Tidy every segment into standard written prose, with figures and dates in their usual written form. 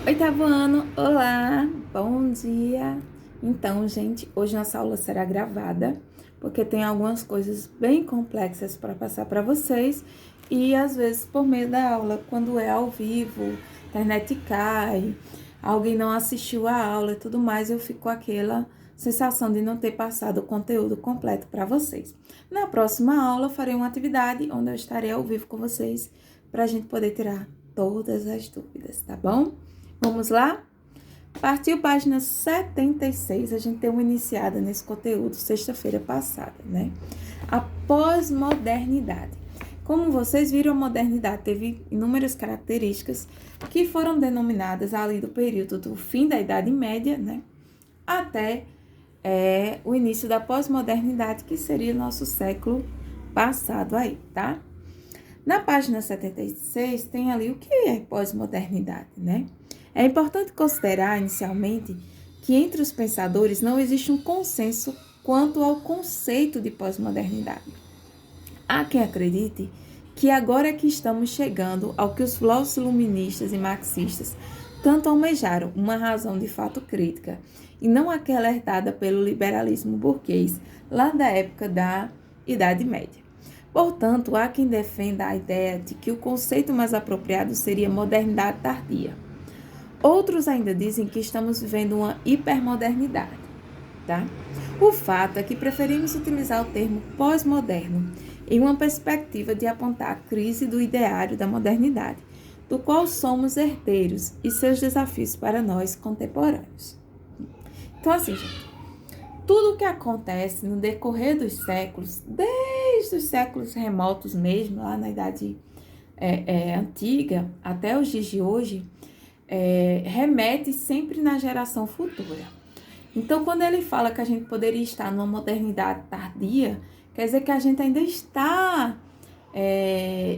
Oitavo ano, olá, bom dia. Então, gente, hoje nossa aula será gravada, porque tem algumas coisas bem complexas para passar para vocês e às vezes por meio da aula, quando é ao vivo, a internet cai, alguém não assistiu a aula e tudo mais, eu fico com aquela sensação de não ter passado o conteúdo completo para vocês. Na próxima aula, eu farei uma atividade onde eu estarei ao vivo com vocês para a gente poder tirar todas as dúvidas, tá bom? Vamos lá? Partiu página 76, a gente deu uma iniciada nesse conteúdo sexta-feira passada, né? A pós-modernidade. Como vocês viram, a modernidade teve inúmeras características que foram denominadas ali do período do fim da Idade Média, né? Até o início da pós-modernidade, que seria nosso século passado aí, tá? Na página 76 tem ali o que é pós-modernidade, né? É importante considerar, inicialmente, que entre os pensadores não existe um consenso quanto ao conceito de pós-modernidade. Há quem acredite que agora é que estamos chegando ao que os filósofos iluministas e marxistas tanto almejaram, uma razão de fato crítica, e não aquela herdada pelo liberalismo burguês lá da época da Idade Média. Portanto, há quem defenda a ideia de que o conceito mais apropriado seria modernidade tardia. Outros ainda dizem que estamos vivendo uma hipermodernidade, tá? O fato é que preferimos utilizar o termo pós-moderno em uma perspectiva de apontar a crise do ideário da modernidade, do qual somos herdeiros e seus desafios para nós contemporâneos. Então, assim, gente, tudo o que acontece no decorrer dos séculos, desde os séculos remotos mesmo, lá na Idade Antiga, até os dias de hoje, remete sempre na geração futura. Então, quando ele fala que a gente poderia estar numa modernidade tardia, quer dizer que a gente ainda está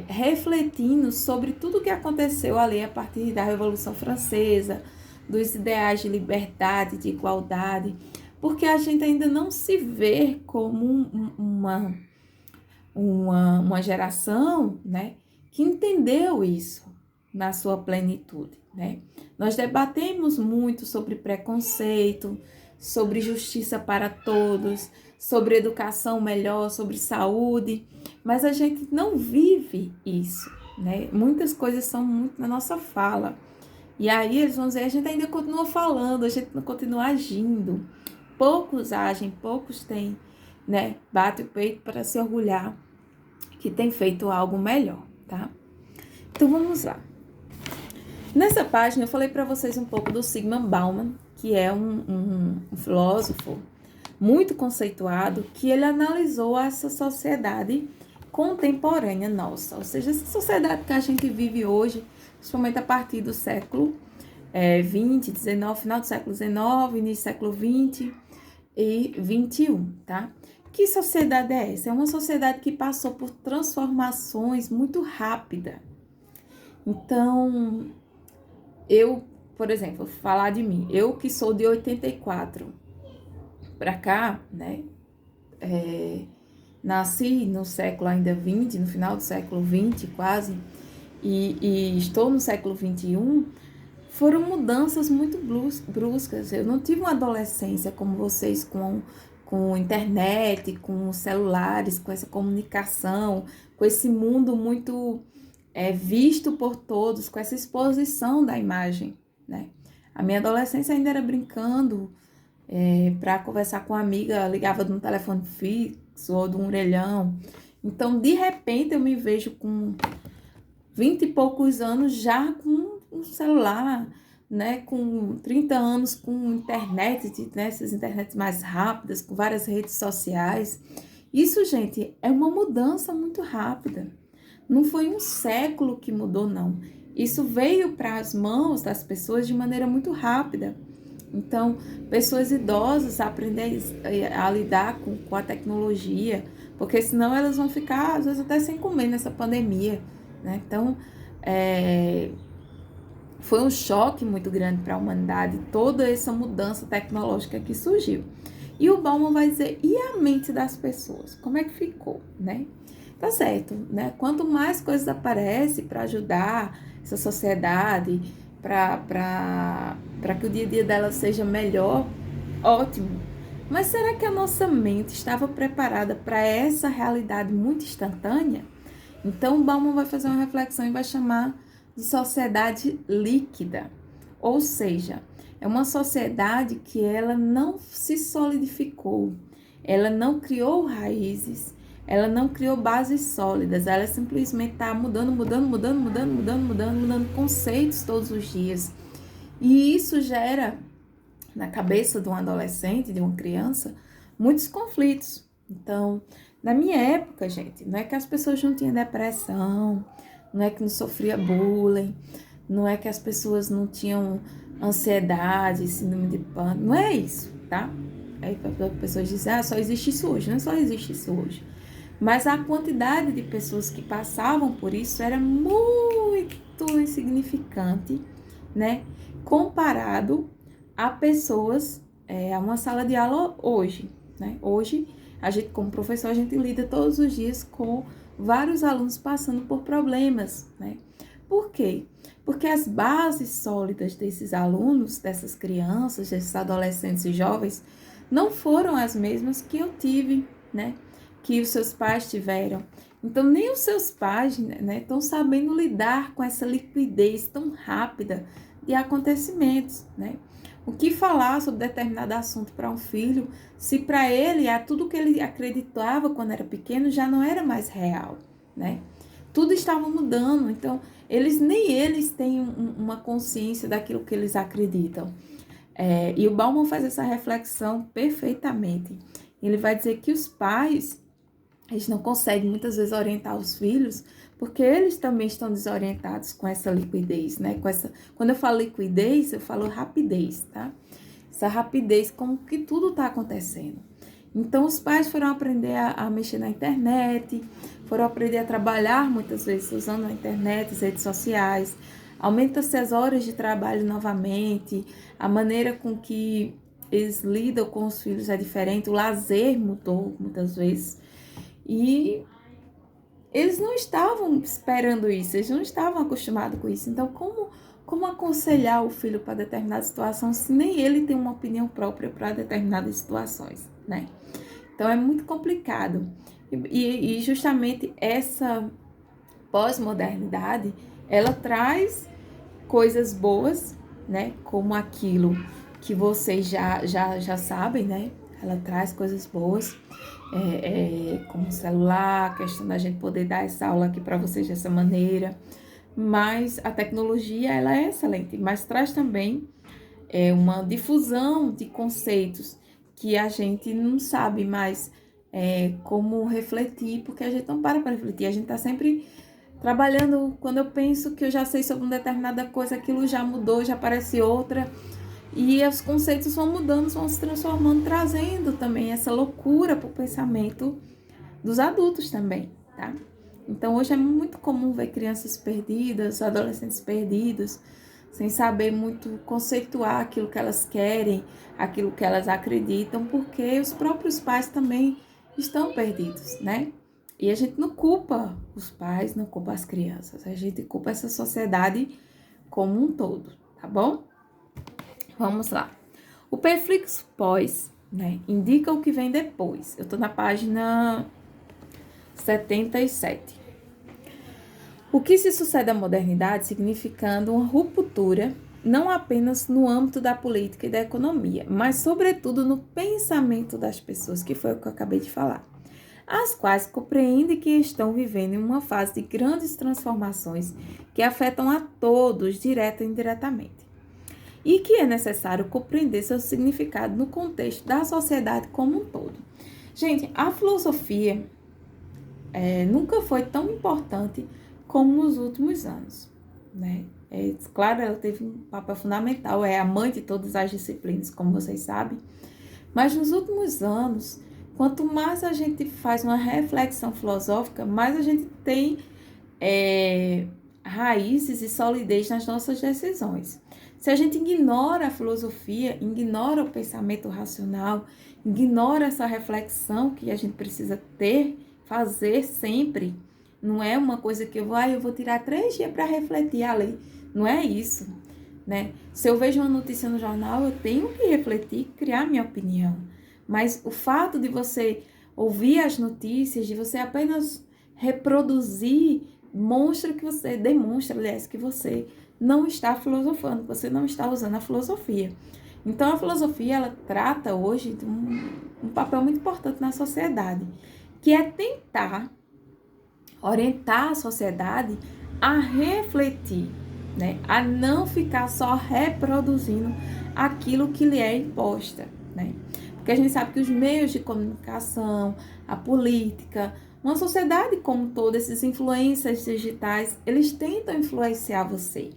refletindo sobre tudo o que aconteceu ali a partir da Revolução Francesa, dos ideais de liberdade, de igualdade, porque a gente ainda não se vê como uma geração, né, que entendeu isso na sua plenitude, né? Nós debatemos muito sobre preconceito, sobre justiça para todos, sobre educação melhor, sobre saúde, mas a gente não vive isso, né? Muitas coisas são muito na nossa fala. E aí eles vão dizer, a gente ainda continua falando, a gente não continua agindo. Poucos agem, poucos têm, né? Bate o peito para se orgulhar que tem feito algo melhor, tá? Então vamos lá. Nessa página eu falei para vocês um pouco do Zygmunt Bauman, que é um filósofo muito conceituado, que ele analisou essa sociedade contemporânea nossa, ou seja, essa sociedade que a gente vive hoje, principalmente a partir do século XX, XIX, final do século XIX, início do século XX e XXI, tá? Que sociedade é essa? É uma sociedade que passou por transformações muito rápidas. Então, eu, por exemplo, falar de mim, eu que sou de 84 para cá, né? Nasci no século ainda 20, no final do século 20 quase, e estou no século 21, foram mudanças muito bruscas. Eu não tive uma adolescência como vocês com internet, com celulares, com essa comunicação, com esse mundo muito visto por todos, com essa exposição da imagem, né? A minha adolescência ainda era brincando, para conversar com uma amiga, ligava de um telefone fixo ou de um orelhão. Então, de repente, eu me vejo com 20 e poucos anos já com um celular, né? Com 30 anos com internet, né? Essas internets mais rápidas, com várias redes sociais. Isso, gente, é uma mudança muito rápida. Não foi um século que mudou, não. Isso veio para as mãos das pessoas de maneira muito rápida. Então, pessoas idosas aprendem a lidar com a tecnologia, porque senão elas vão ficar, às vezes, até sem comer nessa pandemia, né? Então, foi um choque muito grande para a humanidade, toda essa mudança tecnológica que surgiu. E o Bauman vai dizer, e a mente das pessoas? Como é que ficou, né? Tá certo, né? Quanto mais coisas aparecem para ajudar essa sociedade, para que o dia a dia dela seja melhor, ótimo. Mas será que a nossa mente estava preparada para essa realidade muito instantânea? Então, o Bauman vai fazer uma reflexão e vai chamar de sociedade líquida. Ou seja, é uma sociedade que ela não se solidificou, ela não criou raízes, ela não criou bases sólidas, ela simplesmente está mudando conceitos todos os dias. E isso gera, na cabeça de um adolescente, de uma criança, muitos conflitos. Então, na minha época, gente, não é que as pessoas não tinham depressão, não é que não sofria bullying, não é que as pessoas não tinham ansiedade, síndrome de pânico, não é isso, tá? Aí as pessoas dizem, só existe isso hoje, não só existe isso hoje. Mas a quantidade de pessoas que passavam por isso era muito insignificante, né? Comparado a pessoas, a uma sala de aula hoje, né? Hoje, a gente, como professor, a gente lida todos os dias com vários alunos passando por problemas, né? Por quê? Porque as bases sólidas desses alunos, dessas crianças, desses adolescentes e jovens, não foram as mesmas que eu tive, né? Que os seus pais tiveram. Então, nem os seus pais, né, estão sabendo lidar com essa liquidez tão rápida de acontecimentos, né? O que falar sobre determinado assunto para um filho, se para ele tudo que ele acreditava quando era pequeno já não era mais real, né? Tudo estava mudando, então nem eles têm uma consciência daquilo que eles acreditam. E o Bauman faz essa reflexão perfeitamente. Ele vai dizer que os pais, eles não conseguem muitas vezes orientar os filhos, porque eles também estão desorientados com essa liquidez, né? Quando eu falo liquidez, eu falo rapidez, tá? Essa rapidez com que tudo está acontecendo. Então, os pais foram aprender a mexer na internet, foram aprender a trabalhar muitas vezes usando a internet, as redes sociais. Aumenta-se as horas de trabalho novamente, a maneira com que eles lidam com os filhos é diferente, o lazer mudou muitas vezes. E eles não estavam esperando isso, eles não estavam acostumados com isso. Então, como aconselhar o filho para determinada situação se nem ele tem uma opinião própria para determinadas situações, né? Então, é muito complicado. E justamente essa pós-modernidade, ela traz coisas boas, né? Como aquilo que vocês já sabem, né? Ela traz coisas boas, como o celular, a questão da gente poder dar essa aula aqui para vocês dessa maneira. Mas a tecnologia, ela é excelente, mas traz também uma difusão de conceitos que a gente não sabe mais como refletir, porque a gente não para refletir, a gente está sempre trabalhando. Quando eu penso que eu já sei sobre uma determinada coisa, aquilo já mudou, já aparece outra, e os conceitos vão mudando, vão se transformando, trazendo também essa loucura para o pensamento dos adultos também, tá? Então, hoje é muito comum ver crianças perdidas, adolescentes perdidos, sem saber muito conceituar aquilo que elas querem, aquilo que elas acreditam, porque os próprios pais também estão perdidos, né? E a gente não culpa os pais, não culpa as crianças, a gente culpa essa sociedade como um todo, tá bom? Vamos lá. O prefixo pós, né, indica o que vem depois. Eu tô na página 77. O que se sucede à modernidade significando uma ruptura não apenas no âmbito da política e da economia, mas sobretudo no pensamento das pessoas, que foi o que eu acabei de falar, as quais compreendem que estão vivendo em uma fase de grandes transformações que afetam a todos, direta e indiretamente, e que é necessário compreender seu significado no contexto da sociedade como um todo. Gente, a filosofia nunca foi tão importante como nos últimos anos, né? Claro, ela teve um papel fundamental, é a mãe de todas as disciplinas, como vocês sabem, mas nos últimos anos, quanto mais a gente faz uma reflexão filosófica, mais a gente tem raízes e solidez nas nossas decisões. Se a gente ignora a filosofia, ignora o pensamento racional, ignora essa reflexão que a gente precisa fazer sempre, não é uma coisa que eu vou tirar 3 dias para refletir a lei. Não é isso. né? Se eu vejo uma notícia no jornal, eu tenho que refletir, criar minha opinião. Mas o fato de você ouvir as notícias, de você apenas reproduzir, demonstra, aliás, que você não está filosofando, que você não está usando a filosofia. Então, a filosofia, ela trata hoje de um papel muito importante na sociedade, que é tentar orientar a sociedade a refletir, né? A não ficar só reproduzindo aquilo que lhe é imposta, né? Porque a gente sabe que os meios de comunicação, a política, uma sociedade como toda, esses influências digitais, eles tentam influenciar você.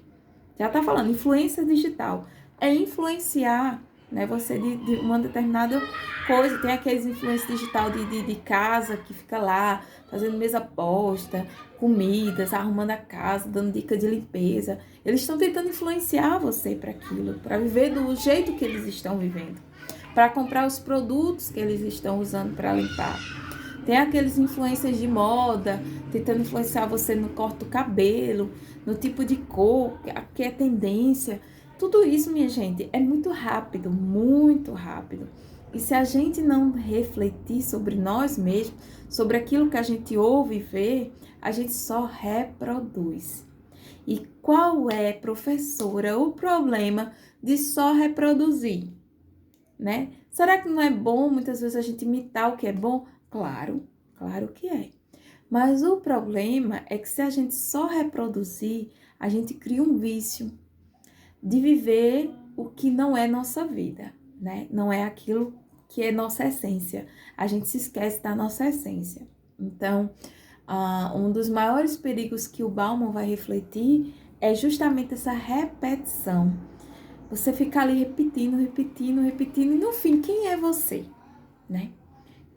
Já tá falando, influência digital é influenciar, né, você de uma determinada coisa. Tem aqueles influências digital de casa que fica lá, fazendo mesa posta, comidas, arrumando a casa, dando dica de limpeza. Eles estão tentando influenciar você para aquilo, para viver do jeito que eles estão vivendo, para comprar os produtos que eles estão usando para limpar. Tem aqueles influencers de moda, tentando influenciar você no corte do cabelo, no tipo de cor, que é tendência. Tudo isso, minha gente, é muito rápido, muito rápido. E se a gente não refletir sobre nós mesmos, sobre aquilo que a gente ouve e vê, a gente só reproduz. E qual é, professora, o problema de só reproduzir, né? Será que não é bom muitas vezes a gente imitar o que é bom? Claro, claro que é. Mas o problema é que se a gente só reproduzir, a gente cria um vício de viver o que não é nossa vida, né? Não é aquilo que é nossa essência. A gente se esquece da nossa essência. Então, um dos maiores perigos que o Bauman vai refletir é justamente essa repetição. Você ficar ali repetindo, e no fim, quem é você, né?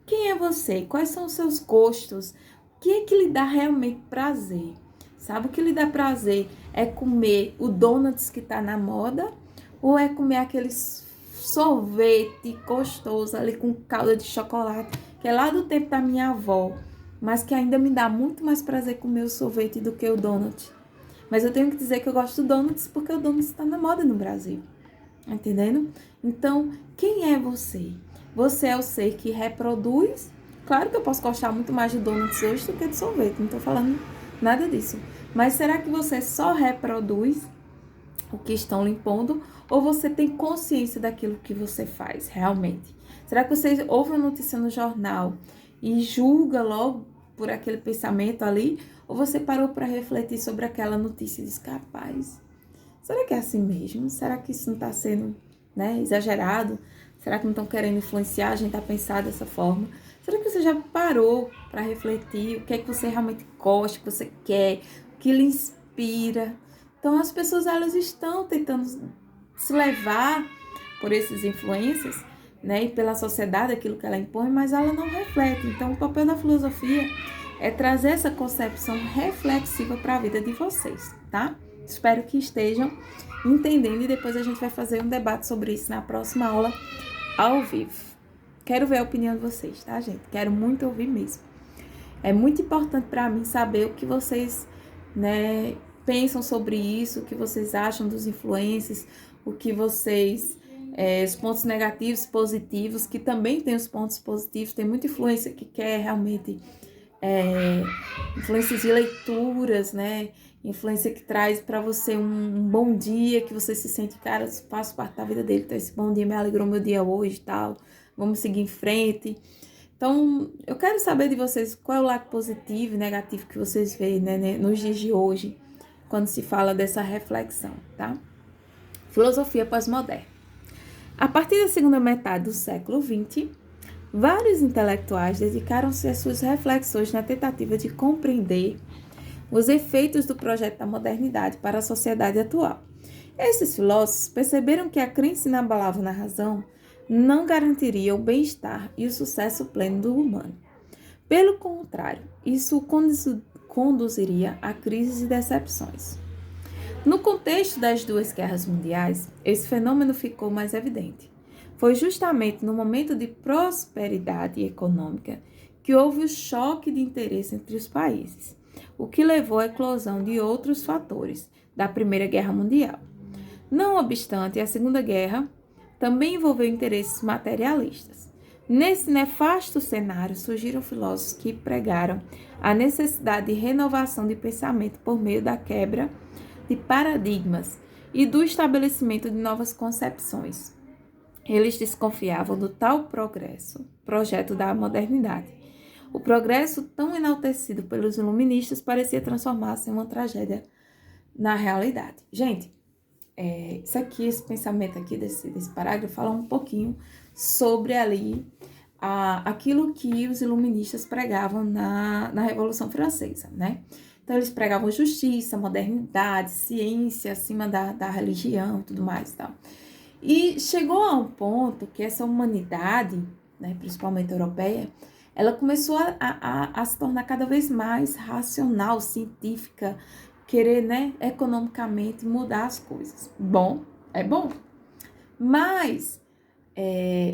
Quem é você? Quais são os seus gostos? O que é que lhe dá realmente prazer? Sabe, o que lhe dá prazer é comer o donuts que tá na moda ou é comer aquele sorvete gostoso ali com calda de chocolate, que é lá do tempo da minha avó, mas que ainda me dá muito mais prazer comer o sorvete do que o donut. Mas eu tenho que dizer que eu gosto do donuts porque o donuts está na moda no Brasil. Entendendo? Então, quem é você? Você é o ser que reproduz. Claro que eu posso gostar muito mais de donuts hoje do que de sorvete. Não tô falando nada disso. Mas será que você só reproduz o que estão lhe impondo? Ou você tem consciência daquilo que você faz realmente? Será que você ouve uma notícia no jornal e julga logo por aquele pensamento ali? Ou você parou para refletir sobre aquela notícia e diz, capaz, será que é assim mesmo? Será que isso não está sendo, né, exagerado? Será que não estão querendo influenciar a gente a pensar dessa forma? Será que você já parou para refletir o que é que você realmente gosta, o que você quer, o que lhe inspira? Então, as pessoas, elas estão tentando se levar por esses influências, né, e pela sociedade, aquilo que ela impõe, mas ela não reflete. Então, o papel da filosofia é trazer essa concepção reflexiva para a vida de vocês, tá? Espero que estejam entendendo e depois a gente vai fazer um debate sobre isso na próxima aula ao vivo. Quero ver a opinião de vocês, tá, gente? Quero muito ouvir mesmo. É muito importante para mim saber o que vocês, né, pensam sobre isso, o que vocês acham dos influencers, o que vocês, os pontos negativos, positivos, que também tem os pontos positivos. Tem muita influência que quer realmente influências de leituras, né? Influência que traz para você um bom dia, que você se sente, cara, eu faço parte da vida dele, então esse bom dia me alegrou meu dia hoje e tal, vamos seguir em frente. Então, eu quero saber de vocês qual é o lado positivo e negativo que vocês veem, né, nos dias de hoje, quando se fala dessa reflexão, tá? Filosofia pós-moderna. A partir da segunda metade do século XX, vários intelectuais dedicaram-se às suas reflexões na tentativa de compreender os efeitos do projeto da modernidade para a sociedade atual. Esses filósofos perceberam que a crença inabalável na razão não garantiria o bem-estar e o sucesso pleno do humano. Pelo contrário, isso conduziria a crises e decepções. No contexto das duas guerras mundiais, esse fenômeno ficou mais evidente. Foi justamente no momento de prosperidade econômica que houve o choque de interesse entre os países, o que levou à eclosão de outros fatores da Primeira Guerra Mundial. Não obstante, a Segunda Guerra também envolveu interesses materialistas. Nesse nefasto cenário, surgiram filósofos que pregaram a necessidade de renovação de pensamento por meio da quebra de paradigmas e do estabelecimento de novas concepções. Eles desconfiavam do tal projeto da modernidade. O progresso, tão enaltecido pelos iluministas, parecia transformar-se em uma tragédia na realidade. Gente, esse pensamento aqui desse parágrafo fala um pouquinho sobre ali aquilo que os iluministas pregavam na Revolução Francesa, né? Então, eles pregavam justiça, modernidade, ciência acima da religião e tudo mais, tal. E chegou a um ponto que essa humanidade, né, principalmente europeia, ela começou a se tornar cada vez mais racional, científica, querer, né, economicamente mudar as coisas. Bom, é bom. Mas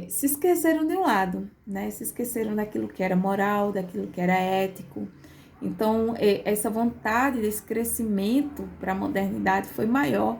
se esqueceram de um lado, né? Se esqueceram daquilo que era moral, daquilo que era ético. Então, essa vontade desse crescimento para a modernidade foi maior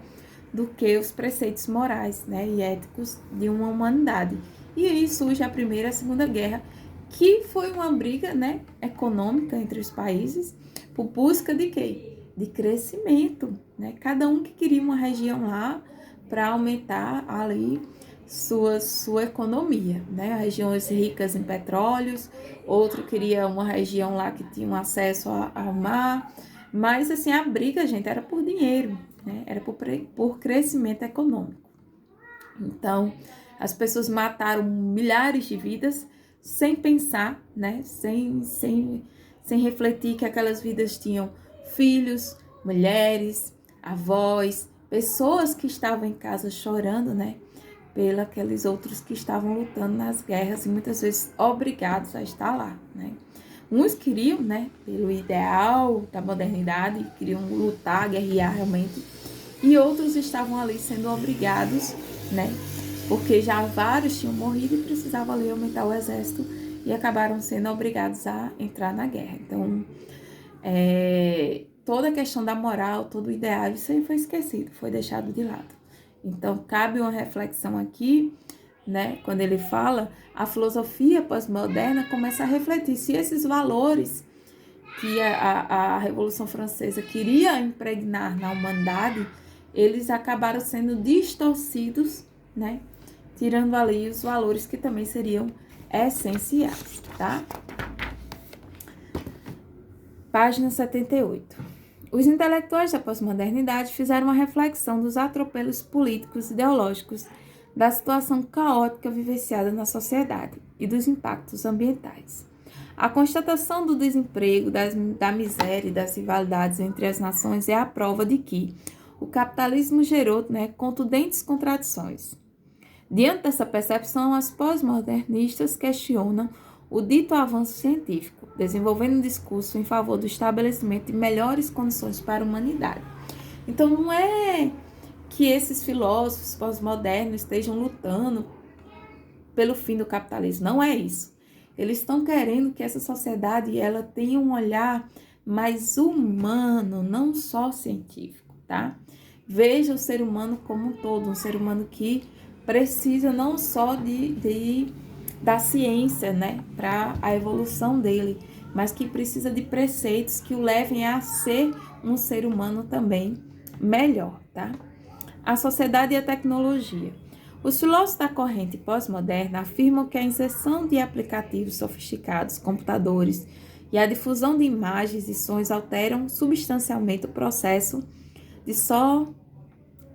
do que os preceitos morais, né, e éticos de uma humanidade. E aí surge a Primeira e a Segunda Guerra, que foi uma briga, né, econômica entre os países por busca de quê? De crescimento, né? Cada um que queria uma região lá para aumentar ali sua economia, né? Regiões ricas em petróleos, outro queria uma região lá que tinha um acesso ao mar, mas assim, a briga, gente, era por dinheiro, né? Era por crescimento econômico. Então, as pessoas mataram milhares de vidas sem pensar, né? Sem refletir que aquelas vidas tinham filhos, mulheres, avós, pessoas que estavam em casa chorando, né? Aqueles outros que estavam lutando nas guerras e muitas vezes obrigados a estar lá, né? Uns queriam, né, pelo ideal da modernidade, queriam lutar, guerrear realmente, e outros estavam ali sendo obrigados, né, porque já vários tinham morrido e precisavam ali aumentar o exército e acabaram sendo obrigados a entrar na guerra. Então, toda a questão da moral, todo o ideal, isso aí foi esquecido, foi deixado de lado. Então, cabe uma reflexão aqui, né? Quando ele fala, a filosofia pós-moderna começa a refletir se esses valores que a Revolução Francesa queria impregnar na humanidade, eles acabaram sendo distorcidos, né? Tirando ali os valores que também seriam essenciais, tá? Página 78. Os intelectuais da pós-modernidade fizeram uma reflexão dos atropelos políticos e ideológicos, da situação caótica vivenciada na sociedade e dos impactos ambientais. A constatação do desemprego, da miséria e das rivalidades entre as nações é a prova de que o capitalismo gerou, né, contundentes contradições. Diante dessa percepção, as pós-modernistas questionam o dito avanço científico, desenvolvendo um discurso em favor do estabelecimento de melhores condições para a humanidade. Então, não é que esses filósofos pós-modernos estejam lutando pelo fim do capitalismo, não é isso. Eles estão querendo que essa sociedade ela tenha um olhar mais humano, não só científico, tá? Veja o ser humano como um todo, um ser humano que precisa não só da ciência, né, para a evolução dele, mas que precisa de preceitos que o levem a ser um ser humano também melhor, tá? A sociedade e a tecnologia. Os filósofos da corrente pós-moderna afirmam que a inserção de aplicativos sofisticados, computadores e a difusão de imagens e sons alteram substancialmente o processo de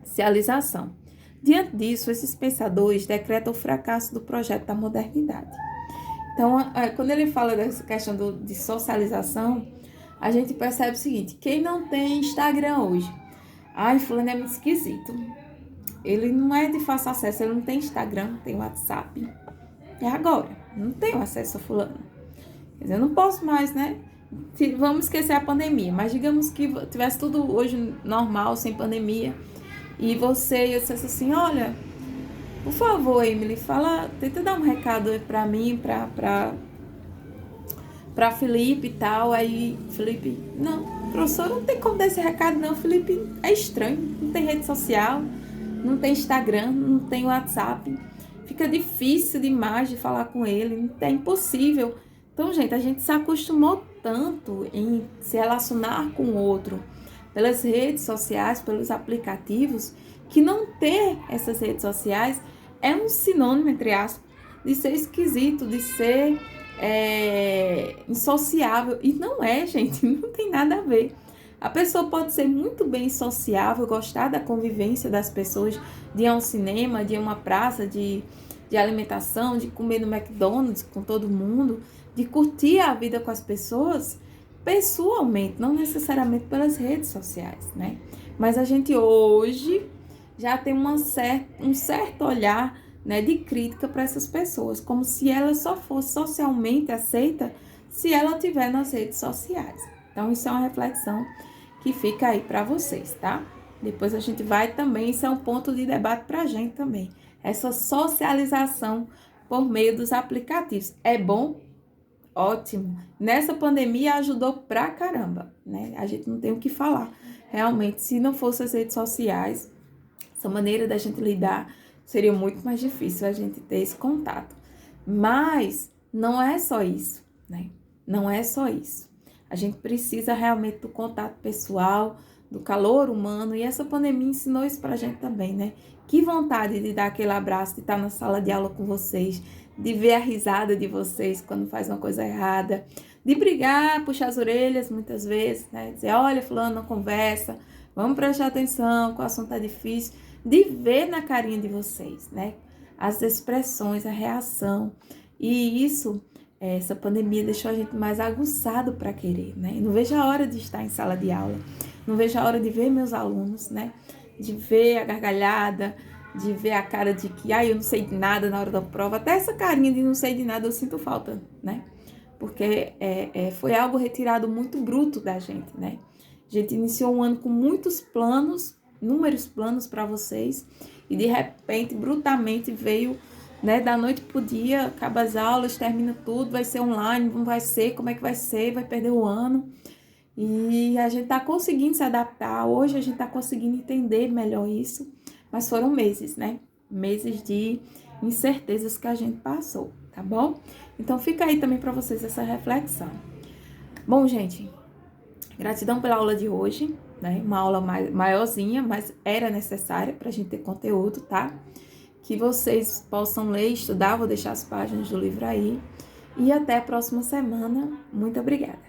socialização. Diante disso, esses pensadores decretam o fracasso do projeto da modernidade. Então, quando ele fala dessa questão de socialização, a gente percebe o seguinte: quem não tem Instagram hoje? Ai, fulano é muito esquisito. Ele não é de fácil acesso, ele não tem Instagram, não tem WhatsApp. É agora, não tenho acesso a fulano. Quer dizer, eu não posso mais, né? Vamos esquecer a pandemia, mas digamos que tivesse tudo hoje normal, sem pandemia, e eu dissesse assim, olha, por favor, Emily, tenta dar um recado aí pra mim, pra Felipe e tal. Aí, Felipe, não, professor, não tem como dar esse recado não, Felipe é estranho, não tem rede social, não tem Instagram, não tem WhatsApp, fica difícil demais de falar com ele, é impossível. Então, gente, a gente se acostumou tanto em se relacionar com o outro pelas redes sociais, pelos aplicativos, que não ter essas redes sociais é um sinônimo, entre aspas, de ser esquisito, de ser insociável. E não é, gente, não tem nada a ver. A pessoa pode ser muito bem sociável, gostar da convivência das pessoas, de ir a um cinema, de ir a uma praça, de alimentação, de comer no McDonald's com todo mundo, de curtir a vida com as pessoas pessoalmente, não necessariamente pelas redes sociais, né? Mas a gente hoje já tem um certo olhar, né, de crítica para essas pessoas, como se ela só fosse socialmente aceita se ela estiver nas redes sociais. Então, isso é uma reflexão que fica aí para vocês, tá? Depois a gente vai também, isso é um ponto de debate para a gente também. Essa socialização por meio dos aplicativos. É bom? Ótimo. Nessa pandemia ajudou pra caramba, né? A gente não tem o que falar. Realmente, se não fosse as redes sociais, essa maneira da gente lidar seria muito mais difícil a gente ter esse contato. Mas não é só isso, né? Não é só isso. A gente precisa realmente do contato pessoal, do calor humano, e essa pandemia ensinou isso pra gente também, né? Que vontade de dar aquele abraço, de estar na sala de aula com vocês, de ver a risada de vocês quando faz uma coisa errada, de brigar, puxar as orelhas muitas vezes, né? Dizer, olha, fulano, não conversa, vamos prestar atenção, que o assunto tá difícil, de ver na carinha de vocês, né? As expressões, a reação, e isso, essa pandemia deixou a gente mais aguçado para querer, né? E não vejo a hora de estar em sala de aula, não vejo a hora de ver meus alunos, né? De ver a gargalhada, de ver a cara de que, eu não sei de nada na hora da prova. Até essa carinha de não sei de nada eu sinto falta, né? Porque foi algo retirado muito bruto da gente, né? A gente iniciou um ano com muitos planos, inúmeros planos para vocês, e de repente, brutalmente, veio, né, da noite pro dia, acaba as aulas, termina tudo, vai ser online, não vai ser, como é que vai ser, vai perder o ano. E a gente tá conseguindo se adaptar, hoje a gente tá conseguindo entender melhor isso, mas foram meses, né? Meses de incertezas que a gente passou, tá bom? Então fica aí também para vocês essa reflexão. Bom, gente, gratidão pela aula de hoje, né? Uma aula maiorzinha, mas era necessária pra gente ter conteúdo, tá? Que vocês possam ler e estudar, vou deixar as páginas do livro aí. E até a próxima semana. Muito obrigada.